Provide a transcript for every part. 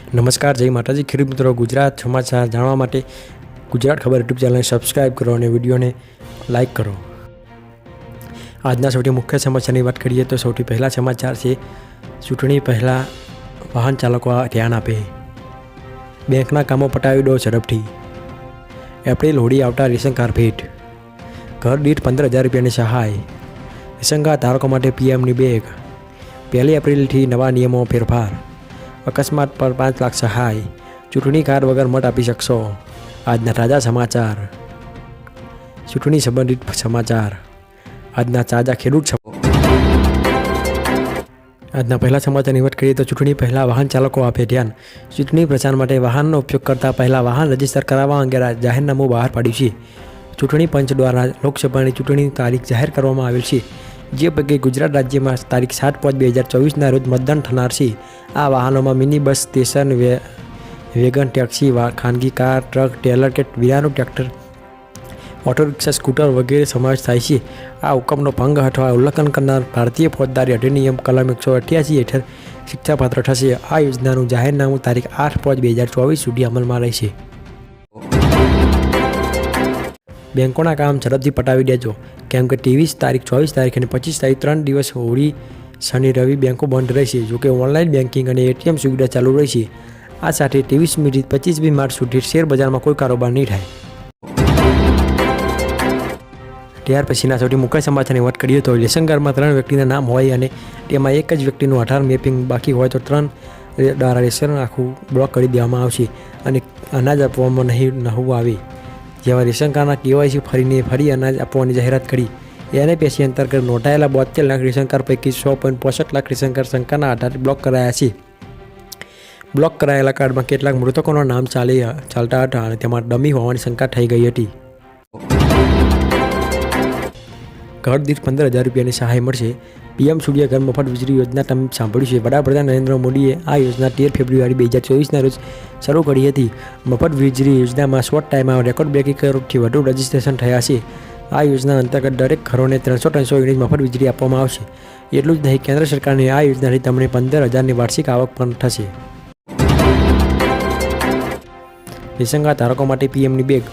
નમસ્કાર, જય માતાજી ખેડૂત મિત્રો। ગુજરાત સમાચાર જાણવા માટે ગુજરાત ખબર યુટ્યુબ ચેનલને સબસ્ક્રાઈબ કરો અને વિડીયોને લાઇક કરો। આજના સૌથી મુખ્ય સમાચારની વાત કરીએ તો સૌથી પહેલા સમાચાર છે ચૂંટણી પહેલાં વાહન ચાલકો ધ્યાન આપે। બેંકના કામો પટાવી દો ઝડપથી। એપ્રિલ હોળી આવતા રેશન કાર્ડ ભેટ। ઘર દીઠ 15,000 રૂપિયાની સહાય। રેશન કાર્ડ ધારકો માટે પીએમની બેગ। 1 એપ્રિલથી નવા નિયમો ફેરફાર। અકસ્માત પર 5 લાખ સહાય। ચૂંટણી કાર્ડ વગર મત આપી શકશો। આજના તાજા સમાચાર। ચૂંટણી સંબંધિત સમાચાર। આજના તાજા ખેડૂત આજના પહેલા સમાચારની વાત કરીએ તો ચૂંટણી પહેલાં વાહન ચાલકો આપે ધ્યાન। ચૂંટણી પ્રચાર માટે વાહનનો ઉપયોગ કરતા પહેલાં વાહન રજીસ્ટર કરાવવા અંગે જાહેરનામું બહાર પાડ્યું છે। ચૂંટણી પંચ દ્વારા લોકસભાની ચૂંટણીની તારીખ જાહેર કરવામાં આવેલ છે, જે પૈકી ગુજરાત રાજ્યમાં તારીખ 7/5/2024ના રોજ મતદાન થનાર છે। આ વાહનોમાં mini bus, station wagon, taxi, ખાનગી કાર, ટ્રક, ટેલર કે વિરાનું ટ્રેક્ટર, ઓટો રિક્ષા, સ્કૂટર વગેરે સમાવેશ થાય છે। આ હુકમનો ભંગ અથવા ઉલ્લંઘન કરનાર ભારતીય ફોજદારી અધિનિયમ કલમ 188 હેઠળ શિક્ષાપાત્ર થશે। આ યોજનાનું જાહેરનામું તારીખ 8/5/2024 સુધી અમલમાં રહેશે। બેંકોના કામ ઝડપથી પટાવી દેજો, કેમ કે 23 તારીખ, 24 તારીખ અને 25 તારીખ 3 દિવસ હોળી, શનિ, રવિ બેંકો બંધ રહેશે। જોકે ઓનલાઈન બેન્કિંગ અને એટીએમ સુવિધા ચાલુ રહેશે। આ સાથે 23મી 25મી માર્ચ સુધી શેર બજારમાં કોઈ કારોબાર નહીં થાય। ત્યાર પછીના સૌથી મુખ્ય સમાચારની વાત કરીએ તો રેશન કાર્ડમાં 3 વ્યક્તિના નામ હોય અને તેમાં એક જ વ્યક્તિનું આધાર મેપિંગ બાકી હોય તો 3 દ્વારા રેશન આખું બ્લોક કરી દેવામાં આવશે અને અનાજ આપવામાં નહીં આવે। જેવા રેશન કાર્ડના કેવાયસી ફરી અનાજ આપવાની જાહેરાત કરી। એનએપીએસસી અંતર્ગત નોંધાયેલા 72 લાખ રેશન કાર્ડ પૈકી 100.65 લાખ રેશન કાર્ડ શંકાના આધારે બ્લોક કરાયા છે। બ્લોક કરાયેલા કાર્ડમાં કેટલાક મૃતકોના નામ ચાલતા હતા અને તેમાં ડમી હોવાની શંકા થઈ ગઈ હતી। ઘર દીઠ 15,000 રૂપિયાની સહાય મળશે। પીએમ સૂર્ય ઘર મફત વીજળી યોજના તમે સાંભળ્યું છે। વડાપ્રધાન નરેન્દ્ર મોદીએ આ યોજના 13 ફેબ્રુઆરી 2024ના રોજ શરૂ કરી હતી। મફત વીજળી યોજનામાં શોર્ટ ટાઈમમાં રેકોર્ડ 2 કરોડથી વધુ રજીસ્ટ્રેશન થયા છે। આ યોજના અંતર્ગત દરેક ઘરોને 300 યુનિટ મફત વીજળી આપવામાં આવશે। એટલું જ નહીં, કેન્દ્ર સરકારની આ યોજનાથી તમને 15,000ની વાર્ષિક આવક પણ થશે। રેશન કાર્ડ ધારકો માટે પીએમની બેગ।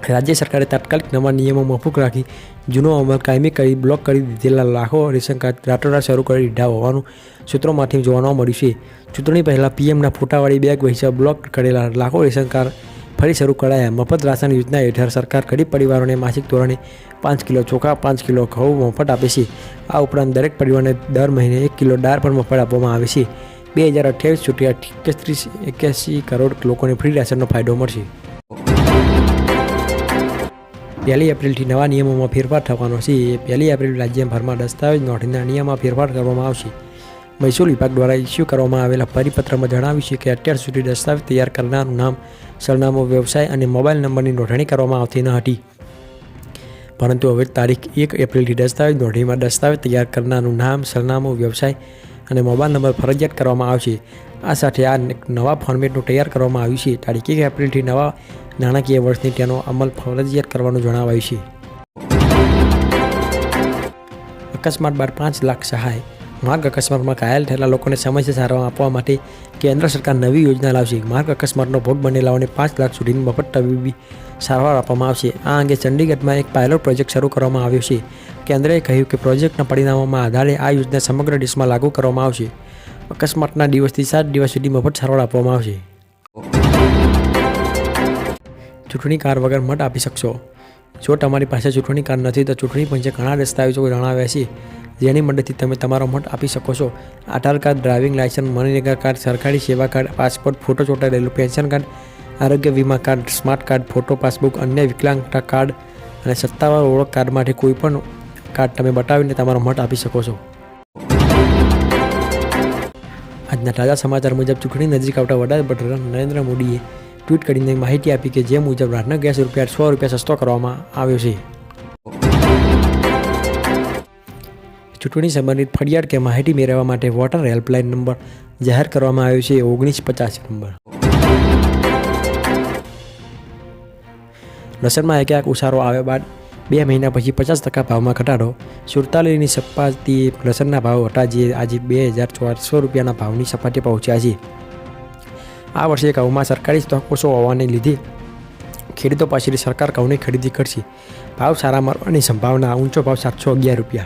રાજ્ય સરકારે તાત્કાલિક નવા નિયમો મોકૂફ રાખી જૂનો અમલ કાયમી કરી બ્લોક કરી દીધેલા લાખો રેશન કાર્ડ રાતોરાત શરૂ કરી દીધા હોવાનું સૂત્રોમાંથી જોવા મળ્યું છે। ચૂંટણી પહેલાં પીએમના ફોટાવાળી બેગ વહેંચવા બ્લોક કરેલા લાખો રેશન કાર્ડ ફરી શરૂ કરાયા। મફત રાશન યોજના હેઠળ સરકાર ગરીબ પરિવારોને માસિક ધોરણે 5 કિલો ચોખા, 5 કિલો ઘઉં મફત આપે છે। આ ઉપરાંત દરેક પરિવારને દર મહિને 1 કિલો દાળ પણ મફત આપવામાં આવે છે। 2028 સુધી 81 કરોડ લોકોને ફ્રી રાશનનો ફાયદો મળશે। 1 એપ્રિલથી નવા નિયમોમાં ફેરફાર થવાનો છે। 1 એપ્રિલ રાજ્યભરમાં દસ્તાવેજ નોંધણીના નિયમમાં ફેરફાર કરવામાં આવશે। મહેસૂલ વિભાગ દ્વારા ઇસ્યુ કરવામાં આવેલા પરિપત્રમાં જણાવ્યું છે કે અત્યાર સુધી દસ્તાવેજ તૈયાર કરનારનું નામ, સરનામું, વ્યવસાય અને મોબાઈલ નંબરની નોંધણી કરવામાં આવતી ન હતી, પરંતુ હવે તારીખ 1 એપ્રિલથી દસ્તાવેજ નોંધણીમાં દસ્તાવેજ તૈયાર કરનારનું નામ, સરનામું, વ્યવસાય અને મોબાઈલ નંબર ફરજિયાત કરવામાં આવશે। આ સાથે આ નવા ફોર્મેટનું તૈયાર કરવામાં આવ્યું છે। તારીખ 1 એપ્રિલથી નવા નાણાકીય વર્ષની તેનો અમલ ફરજિયાત કરવાનું જણાવાયું છે। અકસ્માત બાદ 5 લાખ સહાય। માર્ગ અકસ્માતમાં ઘાયલ થયેલા લોકોને સમયસર સારવાર આપવા માટે કેન્દ્ર સરકાર નવી યોજના લાવશે। માર્ગ અકસ્માતનો ભોગ બનેલાઓને 5 લાખ સુધીની મફત તબીબી સારવાર આપવામાં આવશે। આ અંગે ચંડીગઢમાં એક પાયલોટ પ્રોજેક્ટ શરૂ કરવામાં આવ્યો છે। કેન્દ્રએ કહ્યું કે પ્રોજેક્ટના પરિણામોના આધારે આ યોજના સમગ્ર દેશમાં લાગુ કરવામાં આવશે। અકસ્માતના દિવસથી 7 દિવસ સુધી મફત સારવાર આપવામાં આવશે। ચૂંટણી કાર્ડ વગર મત આપી શકશો। જો તમારી પાસે ચૂંટણી કાર્ડ નથી તો ચૂંટણી પંચે ઘણા દસ્તાવેજો જણાવ્યા છે, જેની મદદથી તમે તમારો મત આપી શકો છો। Aadhaar card, driving licence, MNREGA card, સરકારી સેવા કાર્ડ, પાસપોર્ટ ફોટો ચોંટાડેલું પેન્શન કાર્ડ, આરોગ્ય વીમા card, smart card, photo passbook, અન્ય વિકલાંગતા કાર્ડ અને સત્તાવાર ઓળખ કાર્ડમાંથી કોઈપણ કાર્ડ તમે બતાવીને તમારો મત આપી શકો છો। આજના તાજા સમાચાર મુજબ ચૂંટણી નજીક આવતા વડાપ્રધાન નરેન્દ્ર મોદીએ ટ્વીટ કરીને માહિતી આપી કે જે મુજબ રાતનો ગેસ ₹100 સસ્તો કરવામાં આવ્યો છે। ચૂંટણી સંબંધિત ફરિયાદ કે માહિતી મેળવવા માટે વોટર હેલ્પલાઇન નંબર જાહેર કરવામાં આવ્યો છે, 1950 નંબર। લસણમાં એકાએક ઉછાળો આવ્યા બાદ 2 મહિના પછી 50% ભાવમાં ઘટાડો। 47ની સપાટીએ લસણના ભાવ હતા, જે આજે 2,400 રૂપિયાના ભાવની સપાટી પહોંચ્યા છે। આ વર્ષે ઘઉંમાં સરકારી સ્ટોક ઓછો હોવાને લીધે ખેડૂતો પાસેથી સરકાર ઘઉંની ખરીદી કરશે. ભાવ સારા મળવાની સંભાવના. ઊંચો ભાવ 711 રૂપિયા.